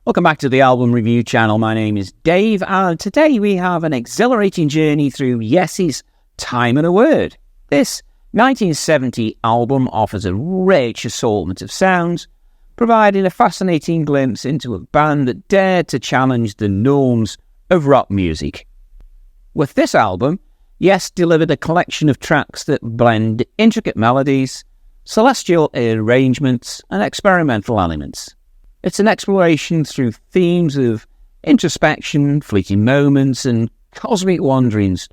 Welcome back to the Album Review channel. My name is Dave, and today we have an exhilarating journey through Yes's Time and a Word. This 1970 album offers a rich assortment of sounds, providing a fascinating glimpse into a band that dared to challenge the norms of rock music. With this album, Yes delivered a collection of tracks that blend intricate melodies, celestial arrangements, and experimental elements. It's an exploration through themes of introspection, fleeting moments, and cosmic wanderings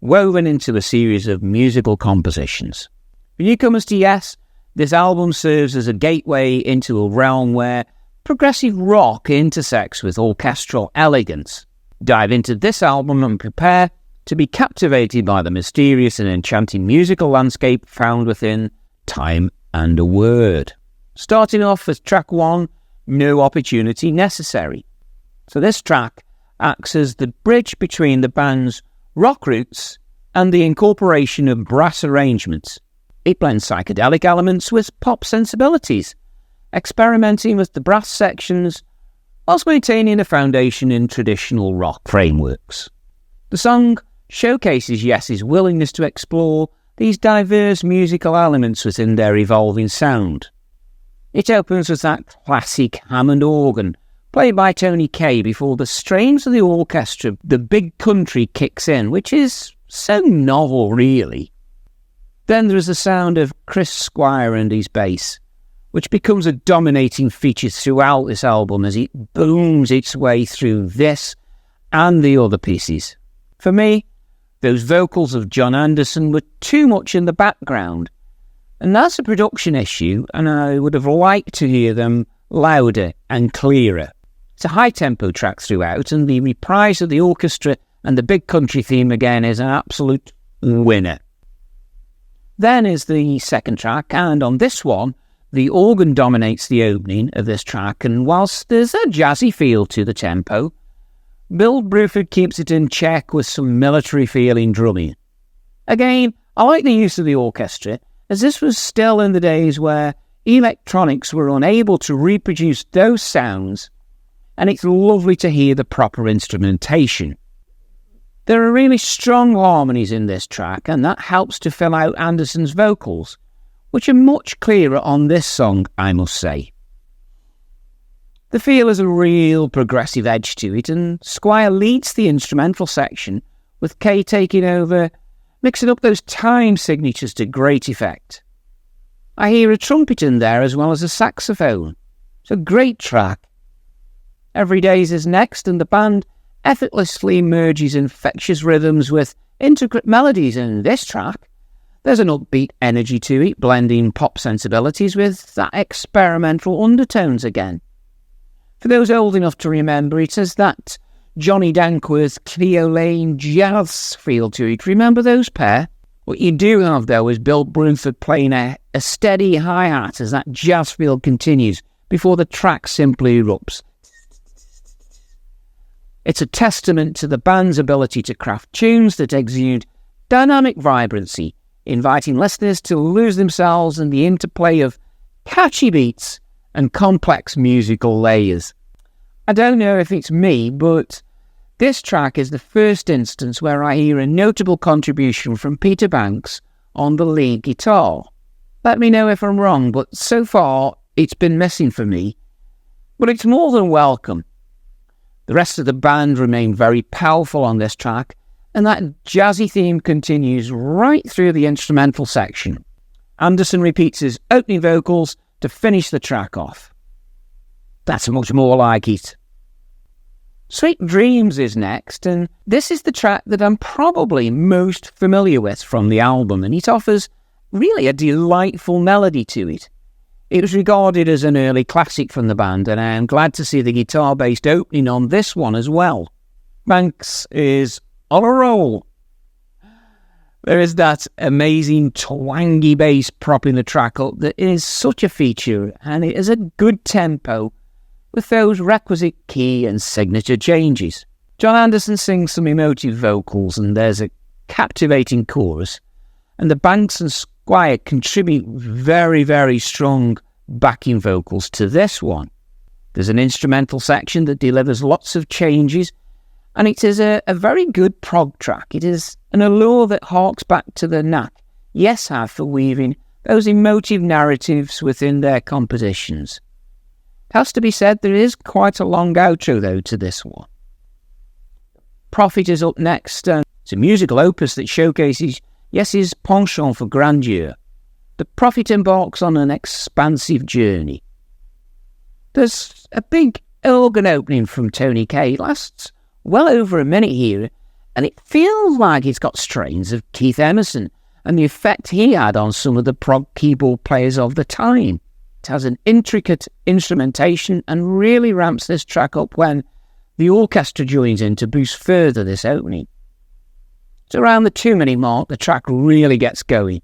woven into a series of musical compositions. For newcomers to Yes, this album serves as a gateway into a realm where progressive rock intersects with orchestral elegance. Dive into this album and prepare to be captivated by the mysterious and enchanting musical landscape found within Time and a Word. Starting off with track 1, No Opportunity Necessary. So this track acts as the bridge between the band's rock roots and the incorporation of brass arrangements. It blends psychedelic elements with pop sensibilities, experimenting with the brass sections whilst maintaining a foundation in traditional rock frameworks. The song showcases Yes's willingness to explore these diverse musical elements within their evolving sound. It opens with that classic Hammond organ, played by Tony Kaye, before the strains of the orchestra, the big country, kicks in, which is so novel, really. Then there is the sound of Chris Squire and his bass, which becomes a dominating feature throughout this album as it booms its way through this and the other pieces. For me, those vocals of John Anderson were too much in the background, and that's a production issue, and I would have liked to hear them louder and clearer. It's a high-tempo track throughout, and the reprise of the orchestra and the big country theme again is an absolute winner. Then is the second track, and on this one, the organ dominates the opening of this track, and whilst there's a jazzy feel to the tempo, Bill Bruford keeps it in check with some military-feeling drumming. Again, I like the use of the orchestra, as this was still in the days where electronics were unable to reproduce those sounds, and it's lovely to hear the proper instrumentation. There are really strong harmonies in this track, and that helps to fill out Anderson's vocals, which are much clearer on this song, I must say. The feel has a real progressive edge to it, and Squire leads the instrumental section, with Kaye taking over, mixing up those time signatures to great effect. I hear a trumpet in there as well as a saxophone. It's a great track. Every Days is next, and the band effortlessly merges infectious rhythms with intricate melodies in this track. There's an upbeat energy to it, blending pop sensibilities with that experimental undertones again. For those old enough to remember, it has that Johnny Dankworth, Cleo Lane jazz feel to it. Remember those pair? What you do have, though, is Bill Bruford playing a steady hi-hat as that jazz feel continues before the track simply erupts. It's a testament to the band's ability to craft tunes that exude dynamic vibrancy, inviting listeners to lose themselves in the interplay of catchy beats and complex musical layers. I don't know if it's me, but this track is the first instance where I hear a notable contribution from Peter Banks on the lead guitar. Let me know if I'm wrong, but so far it's been missing for me. But it's more than welcome. The rest of the band remain very powerful on this track, and that jazzy theme continues right through the instrumental section. Anderson repeats his opening vocals to finish the track off. That's much more like it. Sweet Dreams is next, and this is the track that I'm probably most familiar with from the album, and it offers really a delightful melody to it. It was regarded as an early classic from the band, and I am glad to see the guitar-based opening on this one as well. Banks is on a roll. There is that amazing twangy bass propping the track up that is such a feature, and it is a good tempo with those requisite key and signature changes. John Anderson sings some emotive vocals, and there's a captivating chorus, and the Banks and Squire contribute very, very strong backing vocals to this one. There's an instrumental section that delivers lots of changes, and it is a very good prog track. It is an allure that harks back to the knack Yes have for weaving those emotive narratives within their compositions. It has to be said there is quite a long outro, though, to this one. Prophet is up next. It's a musical opus that showcases Yes's penchant for grandeur. The Prophet embarks on an expansive journey. There's a big organ opening from Tony Kaye. It lasts well over a minute here, and it feels like it's got strains of Keith Emerson and the effect he had on some of the prog keyboard players of the time. It has an intricate instrumentation and really ramps this track up when the orchestra joins in to boost further this opening. It's around the 2-minute mark the track really gets going.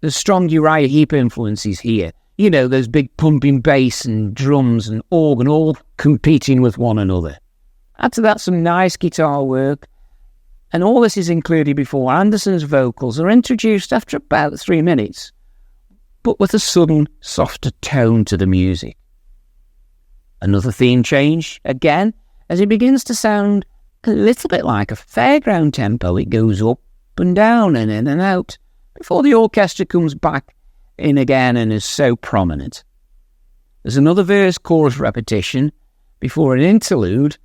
There's strong Uriah Heep influences here. You know, those big pumping bass and drums and organ all competing with one another. Add to that some nice guitar work, and all this is included before Anderson's vocals are introduced after about 3 minutes, but with a sudden, softer tone to the music. Another theme change, again, as it begins to sound a little bit like a fairground tempo. It goes up and down and in and out before the orchestra comes back in again and is so prominent. There's another verse-chorus repetition before an interlude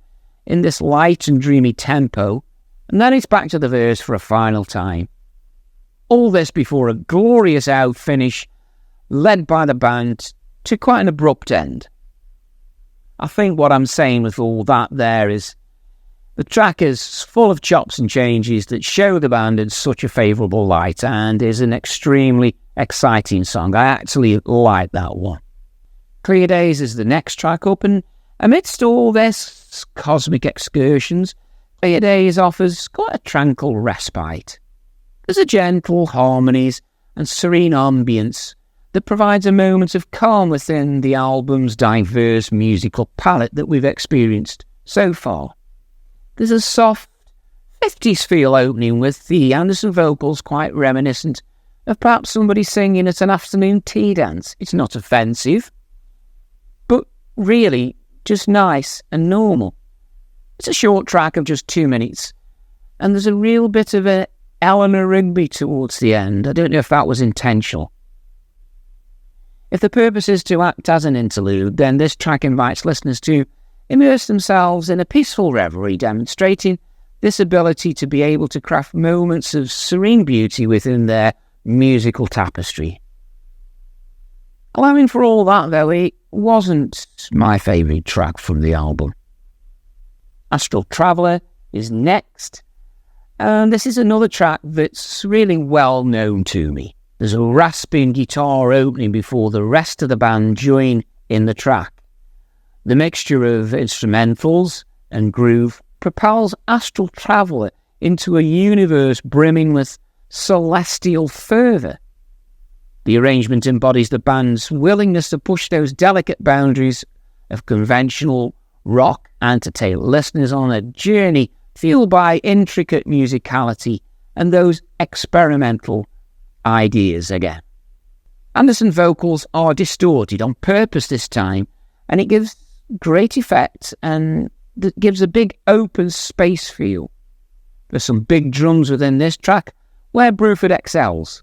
in this light and dreamy tempo, and then it's back to the verse for a final time. All this before a glorious out finish led by the band to quite an abrupt end. I think what I'm saying with all that there is the track is full of chops and changes that show the band in such a favourable light and is an extremely exciting song. I actually like that one. Clear Days is the next track up, and amidst all this cosmic excursions, Clear Days offers quite a tranquil respite. There's a gentle harmonies and serene ambience that provides a moment of calm within the album's diverse musical palette that we've experienced so far. There's a soft 50s feel opening with the Anderson vocals quite reminiscent of perhaps somebody singing at an afternoon tea dance. It's not offensive, but really just nice and normal. It's a short track of just 2 minutes, and there's a real bit of a Eleanor Rigby towards the end. I don't know if that was intentional. If the purpose is to act as an interlude, then this track invites listeners to immerse themselves in a peaceful reverie, demonstrating this ability to be able to craft moments of serene beauty within their musical tapestry. Allowing for all that, though, it wasn't my favourite track from the album. Astral Traveller is next, and this is another track that's really well known to me. There's a rasping guitar opening before the rest of the band join in the track. The mixture of instrumentals and groove propels Astral Traveller into a universe brimming with celestial fervour. The arrangement embodies the band's willingness to push those delicate boundaries of conventional rock and to take listeners on a journey fueled by intricate musicality and those experimental ideas again. Anderson vocals are distorted on purpose this time, and it gives great effect and gives a big open space feel. There's some big drums within this track where Bruford excels.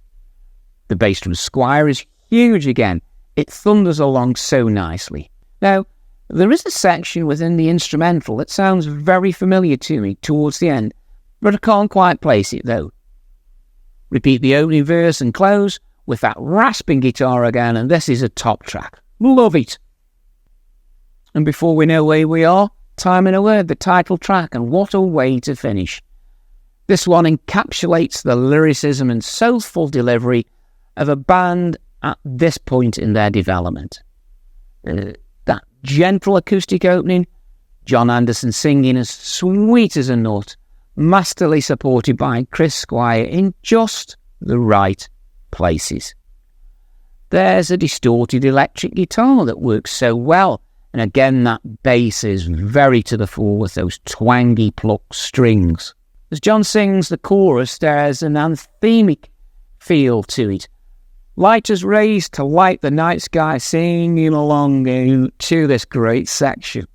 The bass drum Squire is huge again. It thunders along so nicely. Now, there is a section within the instrumental that sounds very familiar to me towards the end, but I can't quite place it though. Repeat the opening verse and close with that rasping guitar again, and this is a top track. Love it. And before we know where we are, Time and a Word, the title track, and what a way to finish. This one encapsulates the lyricism and soulful delivery of a band at this point in their development. That gentle acoustic opening, John Anderson singing as sweet as a nut, masterly supported by Chris Squire in just the right places. There's a distorted electric guitar that works so well, and again that bass is very to the fore with those twangy plucked strings. As John sings the chorus, there's an anthemic feel to it, lighters raised to light the night sky, singing along to this great section.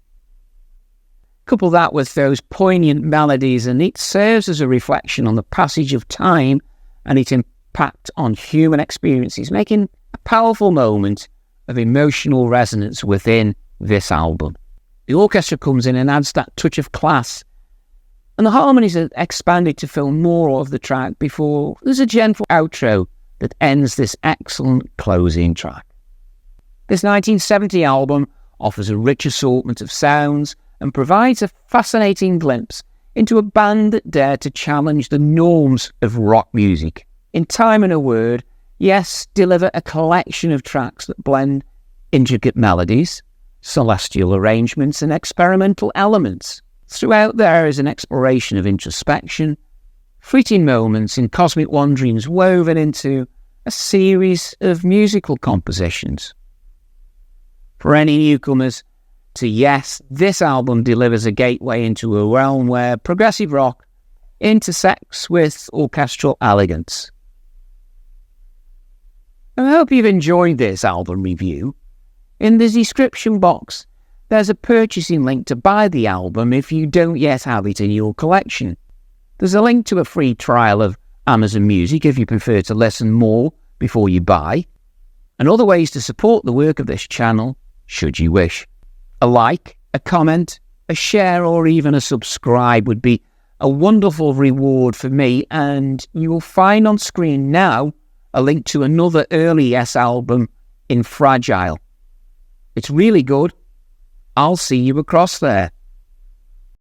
Couple that with those poignant melodies and it serves as a reflection on the passage of time and its impact on human experiences, making a powerful moment of emotional resonance within this album. The orchestra comes in and adds that touch of class, and the harmonies are expanded to fill more of the track before there's a gentle outro that ends this excellent closing track. This 1970 album offers a rich assortment of sounds and provides a fascinating glimpse into a band that dared to challenge the norms of rock music. In Time and a Word, Yes deliver a collection of tracks that blend intricate melodies, celestial arrangements and experimental elements. Throughout there is an exploration of introspection, fleeting moments and cosmic wanderings woven into a series of musical compositions. For any newcomers to Yes, this album delivers a gateway into a realm where progressive rock intersects with orchestral elegance. I hope you've enjoyed this album review. In the description box, there's a purchasing link to buy the album if you don't yet have it in your collection. There's a link to a free trial of Amazon Music if you prefer to listen more before you buy, and other ways to support the work of this channel, should you wish. A like, a comment, a share or even a subscribe would be a wonderful reward for me, and you will find on screen now a link to another early Yes album in Fragile. It's really good. I'll see you across there.